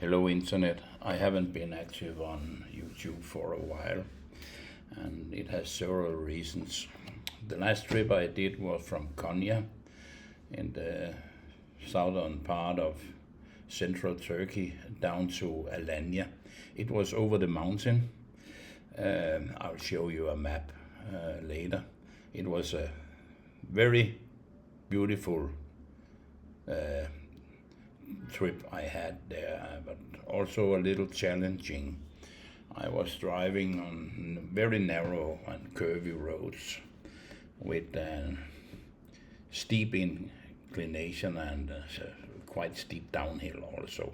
Hello, Internet. I haven't been active on YouTube for a while, and it has several reasons. The last trip I did was from Konya in the southern part of central Turkey down to Alanya. It was over the mountain. I'll show you a map later. It was a very beautiful trip I had there, but also a little challenging. I was driving on very narrow and curvy roads with steep inclination and quite steep downhill also.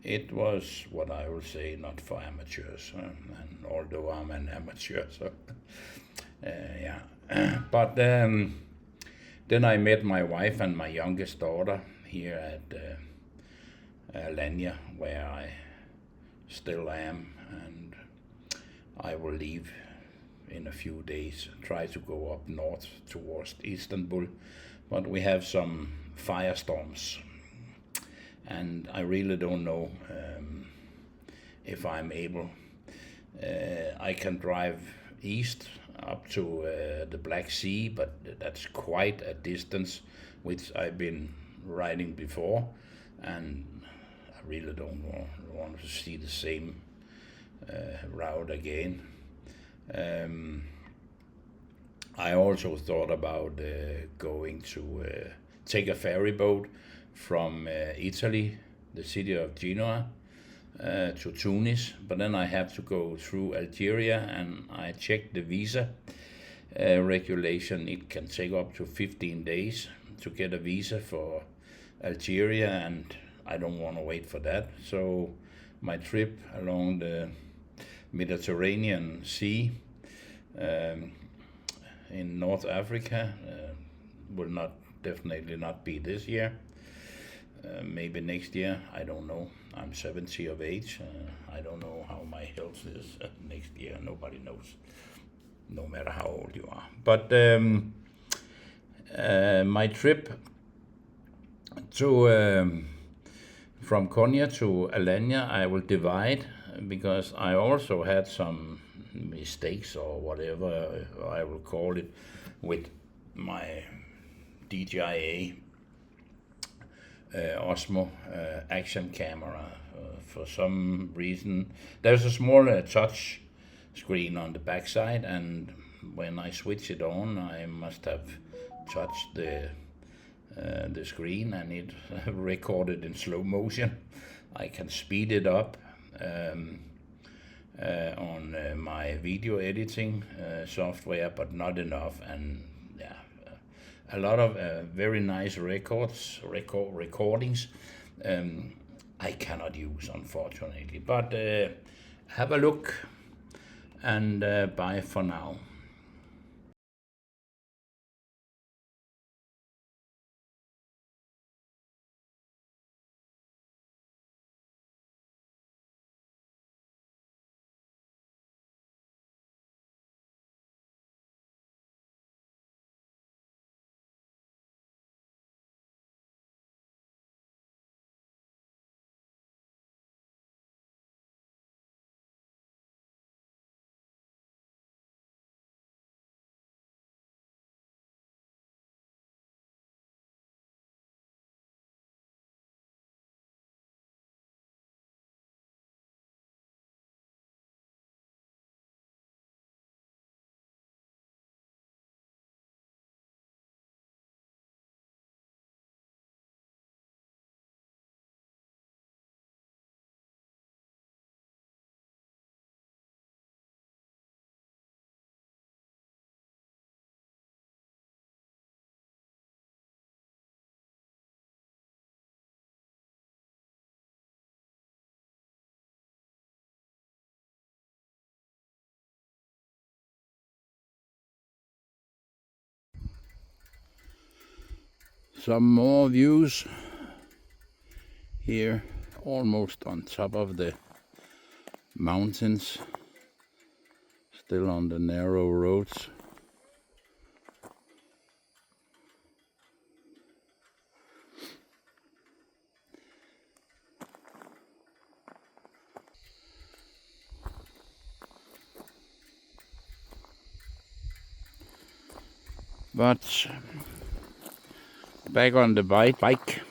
It was what I would say not for amateurs, and although I'm an amateur, so yeah. But then I met my wife and my youngest daughter here at Alanya, where I still am, and I will leave in a few days. Try to go up north towards Istanbul, but we have some firestorms, and I really don't know if I'm able. I can drive east up to the Black Sea, but that's quite a distance, which I've been riding before, and I really don't want to see the same route again. Um, I also thought about going to take a ferry boat from Italy, the city of Genoa, to Tunis, but then I have to go through Algeria, and I checked the visa regulation. It can take up to 15 days to get a visa for Algeria, and I don't want to wait for that. So my trip along the Mediterranean Sea um, in North Africa will not definitely not be this year. Maybe next year. I don't know. I'm 70 of age. I don't know how my health is next year. Nobody knows, no matter how old you are. But my trip to from Konya to Alanya, I will divide because I also had some mistakes or whatever I will call it with my DJI Osmo action camera. For some reason, there's a small touch screen on the backside, and when I switch it on, I must have touched the screen, and it recorded in slow motion. I can speed it up on my video editing software, but not enough. And yeah, a lot of very nice recordings. I cannot use, unfortunately. But have a look, and bye for now. Some more views here, almost on top of the mountains, still on the narrow roads. But back on the bike.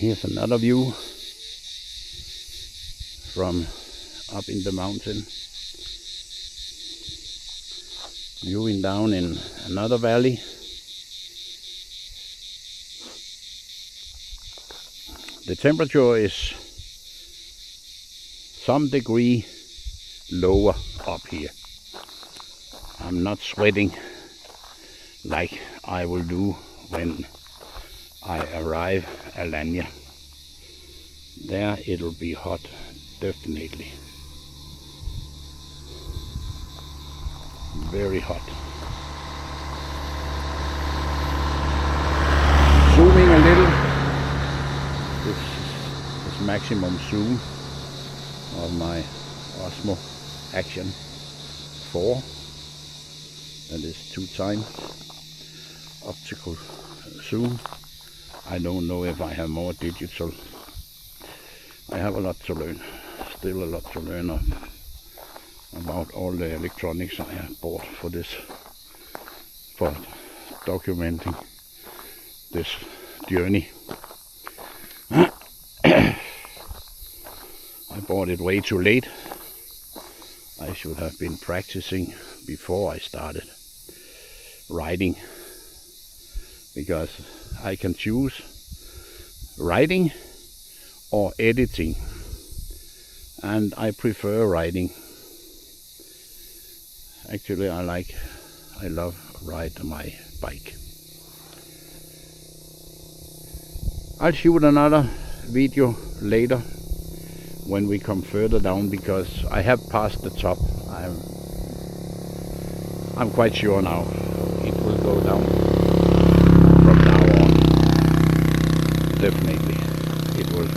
Here's another view from up in the mountain. Viewing down in another valley. The temperature is some degree lower up here. I'm not sweating like I will do when I arrive Alanya. There it'll be hot, definitely. Very hot. Zooming a little. This is maximum zoom of my Osmo Action 4. That is 2 times optical zoom. I don't know if I have more digital. I have a lot to learn. Still a lot to learn about all the electronics I have bought for this, for documenting this journey. I bought it way too late. I should have been practicing before I started writing, because I can choose writing or editing, and I prefer writing. Actually, I love ride my bike. I'll shoot another video later when we come further down, because I have passed the top. I'm quite sure now it will go down from now on. Definitely it will.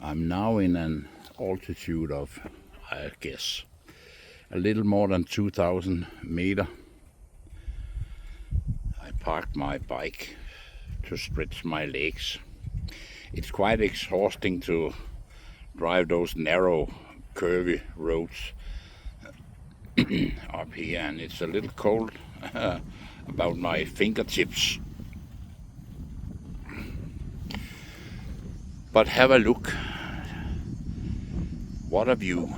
I'm now in an altitude of, I guess, a little more than 2,000 meters. I parked my bike to stretch my legs. It's quite exhausting to drive those narrow, curvy roads up here, and it's a little cold about my fingertips. But have a look. What a view.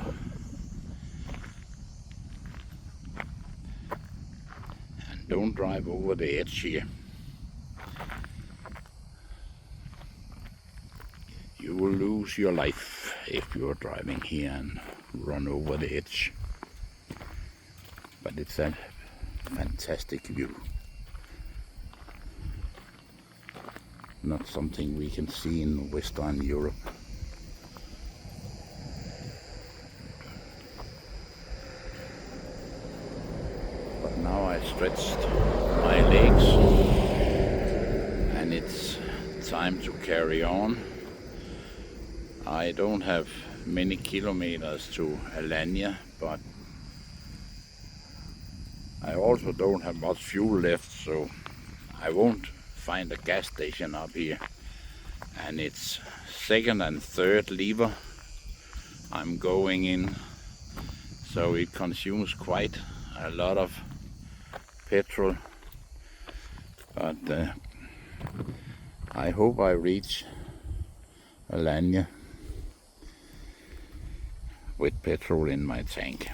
And don't drive over the edge here. You will lose your life if you are driving here and run over the edge. But it's a fantastic view. Not something we can see in Western Europe. But now I stretched my legs, and it's time to carry on. I don't have many kilometers to Alanya, but I also don't have much fuel left, so I won't find a gas station up here. And it's second and third lever I'm going in, so it consumes quite a lot of petrol, but I hope I reach Alanya with petrol in my tank.